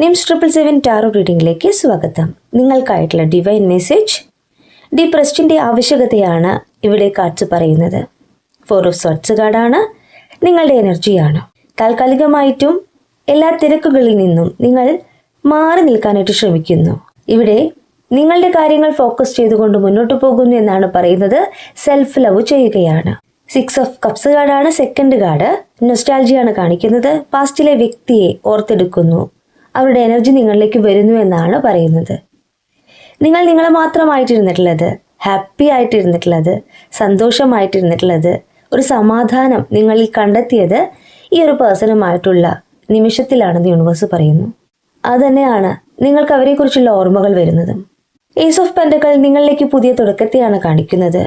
Nymphs 777 taro റീഡിംഗിലേക്ക് സ്വാഗതം. നിങ്ങൾക്കായിട്ടുള്ള divine message deep റെസ്റ്റിൻ്റെ ആവശ്യകതയാണ് ഇവിടെ കാർഡ്സ് പറയുന്നത്. 4 ഓഫ് സോർട്സ് കാർഡാണ്. നിങ്ങളുടെ എനർജിയാണ്. താൽക്കാലികമായിട്ടും എല്ലാ തിരക്കുകളിൽ നിന്നും നിങ്ങൾ മാറി നിൽക്കാനായിട്ട് ശ്രമിക്കുന്നു. ഇവിടെ നിങ്ങളുടെ കാര്യങ്ങൾ ഫോക്കസ് ചെയ്തുകൊണ്ട് മുന്നോട്ട് പോകുന്നു എന്നാണ് പറയുന്നത്. സെൽഫ് ലവ് ചെയ്യുകയാണ്. 6 ഓഫ് കപ്സ് കാർഡാണ് സെക്കൻഡ് കാർഡ്. നൊസ്റ്റാൾജിയാണ് കാണിക്കുന്നത്. പാസ്റ്റിലെ വ്യക്തിയെ ഓർത്തെടുക്കുന്നു. അവരുടെ എനർജി നിങ്ങളിലേക്ക് വരുന്നു എന്നാണ് പറയുന്നത്. നിങ്ങൾ നിങ്ങളെ മാത്രമായിട്ടിരുന്നിട്ടുള്ളത്, ഹാപ്പി ആയിട്ടിരുന്നിട്ടുള്ളത്, സന്തോഷമായിട്ടിരുന്നിട്ടുള്ളത്, ഒരു സമാധാനം നിങ്ങളിൽ കണ്ടെത്തിയത് ഈ ഒരു പേഴ്സണുമായിട്ടുള്ള നിമിഷത്തിലാണെന്ന് യൂണിവേഴ്സ് പറയുന്നു. അതുതന്നെയാണ് നിങ്ങൾക്ക് അവരെക്കുറിച്ചുള്ള ഓർമ്മകൾ വരുന്നതും. ഏസ് ഓഫ് പെന്റക്കിൾ നിങ്ങളിലേക്ക് പുതിയ തുടക്കത്തെയാണ് കാണിക്കുന്നത്.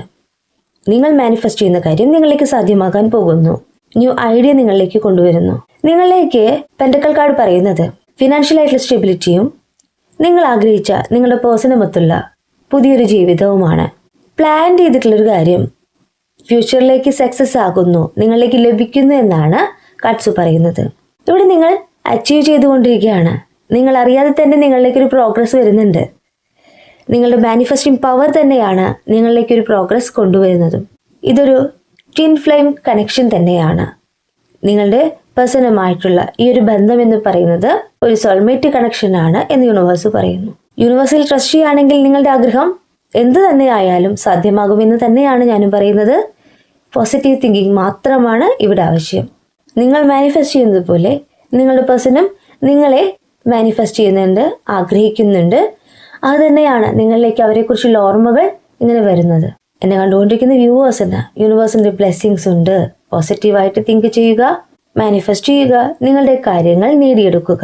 നിങ്ങൾ മാനിഫെസ്റ്റ് ചെയ്യുന്ന കാര്യം നിങ്ങളിലേക്ക് സാധ്യമാകാൻ പോകുന്നു. ന്യൂ ഐഡിയ നിങ്ങളിലേക്ക് കൊണ്ടുവരുന്നു. നിങ്ങളിലേക്ക് പെന്റക്കിൾ കാർഡ് പറയുന്നത് ഫിനാൻഷ്യൽ ആയിട്ടുള്ള സ്റ്റെബിലിറ്റിയും നിങ്ങൾ ആഗ്രഹിച്ച നിങ്ങളുടെ പേഴ്സണുമൊത്തുള്ള പുതിയൊരു ജീവിതവുമാണ്. പ്ലാൻ ചെയ്തിട്ടുള്ളൊരു കാര്യം ഫ്യൂച്ചറിലേക്ക് സക്സസ് ആകുന്നു, നിങ്ങളിലേക്ക് ലഭിക്കുന്നു എന്നാണ് കാർഡ്സ് പറയുന്നത്. ഇവിടെ നിങ്ങൾ അച്ചീവ് ചെയ്തുകൊണ്ടിരിക്കുകയാണ്. നിങ്ങൾ അറിയാതെ തന്നെ നിങ്ങളിലേക്കൊരു പ്രോഗ്രസ് വരുന്നുണ്ട്. നിങ്ങളുടെ മാനിഫെസ്റ്റിംഗ് പവർ തന്നെയാണ് നിങ്ങളിലേക്കൊരു പ്രോഗ്രസ് കൊണ്ടുവരുന്നതും. ഇതൊരു ട്വിൻ ഫ്ലെയിം കണക്ഷൻ തന്നെയാണ്. നിങ്ങളുടെ പേഴ്സണുമായിട്ടുള്ള ഈ ഒരു ബന്ധം എന്ന് പറയുന്നത് ഒരു സോൾമേറ്റ് കണക്ഷൻ ആണ് എന്ന് യൂണിവേഴ്സ് പറയുന്നു. യൂണിവേഴ്സിൽ ട്രസ്റ്റ് ചെയ്യുകയാണെങ്കിൽ നിങ്ങളുടെ ആഗ്രഹം എന്ത് തന്നെയായാലും സാധ്യമാകുമെന്ന് തന്നെയാണ് ഞാനും പറയുന്നത്. പോസിറ്റീവ് തിങ്കിങ് മാത്രമാണ് ഇവിടെ ആവശ്യം. നിങ്ങൾ മാനിഫെസ്റ്റ് ചെയ്യുന്നത് പോലെ നിങ്ങളുടെ പേഴ്സണും നിങ്ങളെ മാനിഫെസ്റ്റ് ചെയ്യുന്നുണ്ട്, ആഗ്രഹിക്കുന്നുണ്ട്. അത് തന്നെയാണ് നിങ്ങളിലേക്ക് അവരെക്കുറിച്ചുള്ള ഓർമ്മകൾ ഇങ്ങനെ വരുന്നത്. എന്നെ കണ്ടുകൊണ്ടിരിക്കുന്ന വ്യൂവേഴ്സിന് യൂണിവേഴ്സിൻ്റെ ബ്ലെസ്സിങ്സ് ഉണ്ട്. പോസിറ്റീവായിട്ട് തിങ്ക് ചെയ്യുക, മാനിഫെസ്റ്റ് ചെയ്യുക, നിങ്ങളുടെ കാര്യങ്ങൾ നേടിയെടുക്കുക.